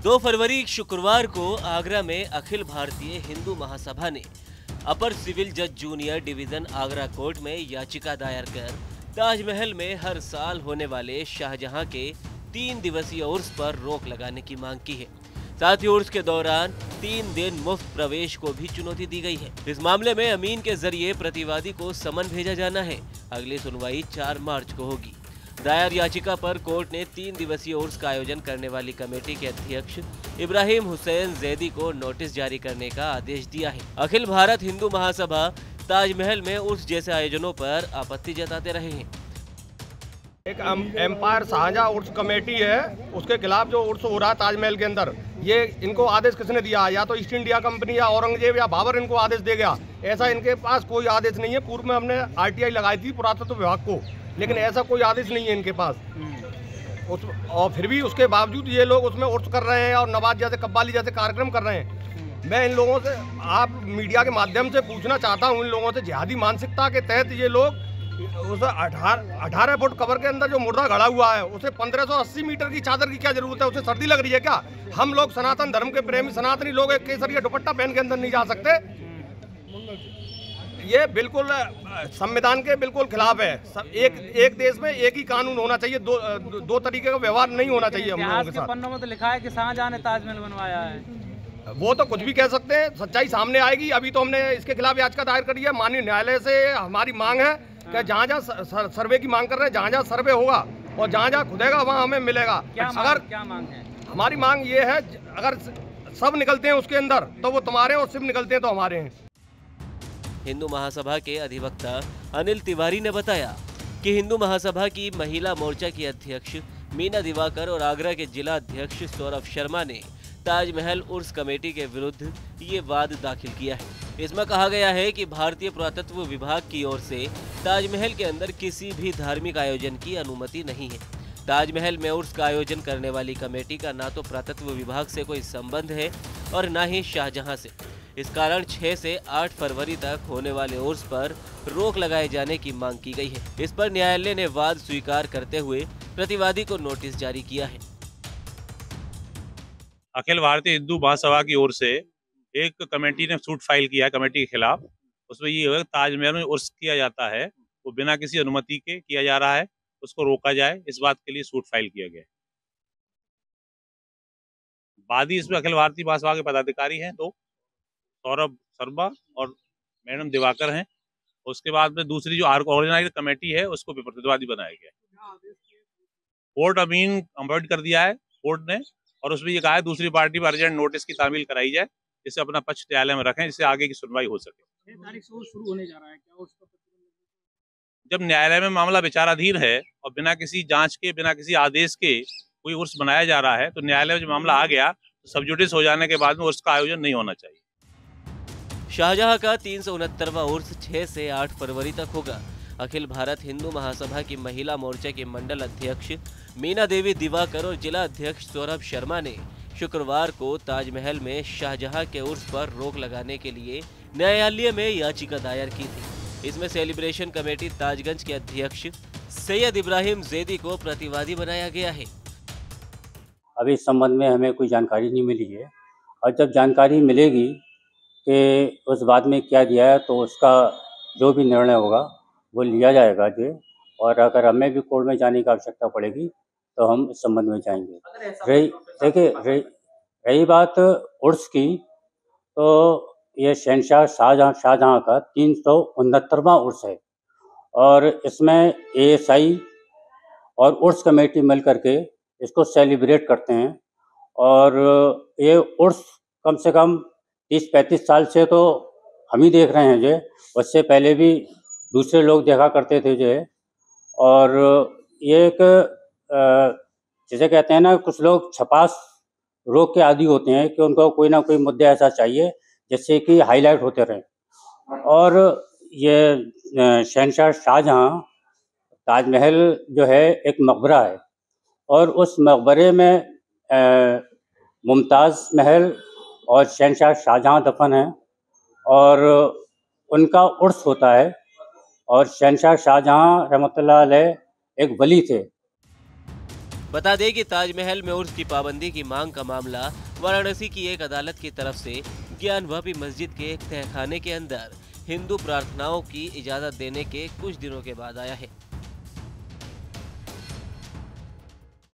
2 फरवरी शुक्रवार को आगरा में अखिल भारतीय हिंदू महासभा ने अपर सिविल जज जूनियर डिवीजन आगरा कोर्ट में याचिका दायर कर ताजमहल में हर साल होने वाले शाहजहां के 3 दिवसीय उर्स पर रोक लगाने की मांग की है। साथ ही उर्स के दौरान 3 दिन मुफ्त प्रवेश को भी चुनौती दी गई है। इस मामले में अमीन के जरिए प्रतिवादी को समन भेजा जाना है। अगली सुनवाई 4 मार्च को होगी। दायर याचिका पर कोर्ट ने 3 दिवसीय उर्स का आयोजन करने वाली कमेटी के अध्यक्ष इब्राहिम हुसैन जैदी को नोटिस जारी करने का आदेश दिया है। अखिल भारत हिंदू महासभा ताजमहल में उर्स जैसे आयोजनों पर आपत्ति जताते रहे हैं। एक एम्पायर शाहजहां उर्स कमेटी है, उसके खिलाफ जो उर्स हो रहा है ताजमहल के अंदर, ये इनको आदेश किसने दिया? या तो ईस्ट इंडिया कंपनी या औरंगजेब या बाबर इनको आदेश दे गया। ऐसा इनके पास कोई आदेश नहीं है। पूर्व में हमने आरटीआई लगाई थी पुरातत्व विभाग को, लेकिन ऐसा कोई आदेश नहीं है इनके पास। और फिर भी उसके बावजूद ये लोग उसमें उर्स कर रहे हैं और नवाज जैसे कव्वाली जैसे कार्यक्रम कर रहे हैं। मैं इन लोगों से, आप मीडिया के माध्यम से पूछना चाहता हूँ इन लोगों से, जिहादी मानसिकता के तहत ये लोग उस 18 फुट कबर के अंदर जो मुर्दा गड़ा हुआ है, उसे 1580 मीटर की चादर की क्या जरूरत है? उसे सर्दी लग रही है क्या? हम लोग सनातन धर्म के प्रेमी सनातनी लोग एक केसरिया दुपट्टा पहन के अंदर नहीं जा सकते। ये बिल्कुल संविधान के बिल्कुल खिलाफ है। एक देश में एक ही कानून होना चाहिए, दो तरीके का व्यवहार नहीं होना चाहिए। हम लोगों के साथ पन्नों में तो लिखा है कि शाहजहां ने ताजमहल बनवाया है। वो तो कुछ भी कह सकते हैं, सच्चाई सामने आएगी। अभी तो हमने इसके खिलाफ याचिका दायर करी है। माननीय न्यायालय से हमारी मांग है कि जहाँ सर्वे की मांग कर रहे हैं, जहाँ सर्वे होगा और जहाँ खुदेगा वहाँ हमें मिलेगा। अगर क्या मांग है? हमारी मांग ये है, अगर सब निकलते हैं उसके अंदर तो वो तुम्हारे, और सिर्फ निकलते हैं तो हमारे हैं। हिंदू महासभा के अधिवक्ता अनिल तिवारी ने बताया कि हिंदू महासभा की महिला मोर्चा की अध्यक्ष मीना दिवाकर और आगरा के जिला अध्यक्ष सौरभ शर्मा ने ताजमहल उर्स कमेटी के विरुद्ध ये वाद दाखिल किया है। इसमें कहा गया है कि भारतीय पुरातत्व विभाग की ओर से ताजमहल के अंदर किसी भी धार्मिक आयोजन की अनुमति नहीं है। ताजमहल में उर्स का आयोजन करने वाली कमेटी का ना तो पुरातत्व विभाग से कोई संबंध है और ना ही शाहजहां से। इस कारण 6 से 8 फरवरी तक होने वाले उर्स पर रोक लगाए जाने की मांग की गई है। इस पर न्यायालय ने वाद स्वीकार करते हुए प्रतिवादी को नोटिस जारी किया है। अखिल भारतीय हिंदू महासभा की ओर से एक कमेटी ने सूट फाइल किया है कमेटी के खिलाफ। उसमें ये है ताजमहल में उर्स किया जाता है, वो बिना किसी अनुमति के किया जा रहा है, उसको रोका जाए, इस बात के लिए सूट फाइल किया गया है। वादी इसमें अखिल भारतीय महासभा के पदाधिकारी हैं, तो सौरभ शर्मा और मैडम दिवाकर हैं। उसके बाद में दूसरी जो ऑर्गेनाइज कमेटी है उसको भी प्रतिवादी बनाया गया। कोर्ट अमीन अवॉइड कर दिया है कोर्ट ने, और उसमें ये कहा है दूसरी पार्टी पर अर्जेंट नोटिस की तामील कराई जाए, जिससे अपना पक्ष न्यायालय में रखें, जिससे आगे की सुनवाई हो सके। 6 तारीख से शुरू होने जा रहा है, क्या उसका जब न्यायालय में मामला विचाराधीन है और बिना किसी जांच के, बिना किसी आदेश के कोई उर्स बनाया जा रहा है, तो न्यायालय में जो मामला आ गया तो सब जुडिस हो जाने के बाद में उर्स का आयोजन नहीं होना चाहिए। शाहजहां का 369वां उर्स 6 से 8 फरवरी तक होगा। अखिल भारत हिंदू महासभा की महिला मोर्चा के मंडल अध्यक्ष मीना देवी दिवाकर और जिला अध्यक्ष सौरभ शर्मा ने शुक्रवार को ताजमहल में शाहजहां के उर्स पर रोक लगाने के लिए न्यायालय में याचिका दायर की थी। इसमें सेलिब्रेशन कमेटी ताजगंज के अध्यक्ष सैयद इब्राहिम जैदी को प्रतिवादी बनाया गया है। अभी इस संबंध में हमें कोई जानकारी नहीं मिली है, और जब जानकारी मिलेगी कि उस बाद में क्या दिया है तो उसका जो भी निर्णय होगा वो लिया जाएगा जी। और अगर हमें भी कोर्ट में जाने की आवश्यकता पड़ेगी तो हम इस संबंध में जाएंगे। देखिए, रही बात उर्स की, तो ये शहनशाह शाहजहां का 369वां उर्स है, और इसमें ASI और उर्स कमेटी मिल करके इसको सेलिब्रेट करते हैं। और ये उर्स कम से कम 30-35 साल से तो हम ही देख रहे हैं जो, उससे पहले भी दूसरे लोग देखा करते थे जो। और ये एक जैसे कहते हैं ना, कुछ लोग छपास रोग के आदी होते हैं कि उनको कोई ना कोई मुद्दा ऐसा चाहिए जिससे कि हाईलाइट होते रहें। और ये शहनशाह शाहजहां ताजमहल जो है एक मकबरा है, और उस मकबरे में मुमताज़ महल और शहनशाह शाहजहां दफन हैं, और उनका उर्स होता है। और शहनशाह शाहजहां रहमतुल्लाह अलैह एक वली थे। बता दें कि ताजमहल में उर्स की पाबंदी की मांग का मामला वाराणसी की एक अदालत की तरफ से ज्ञानवापी मस्जिद के एक तहखाने के अंदर हिंदू प्रार्थनाओं की इजाजत देने के कुछ दिनों के बाद आया है।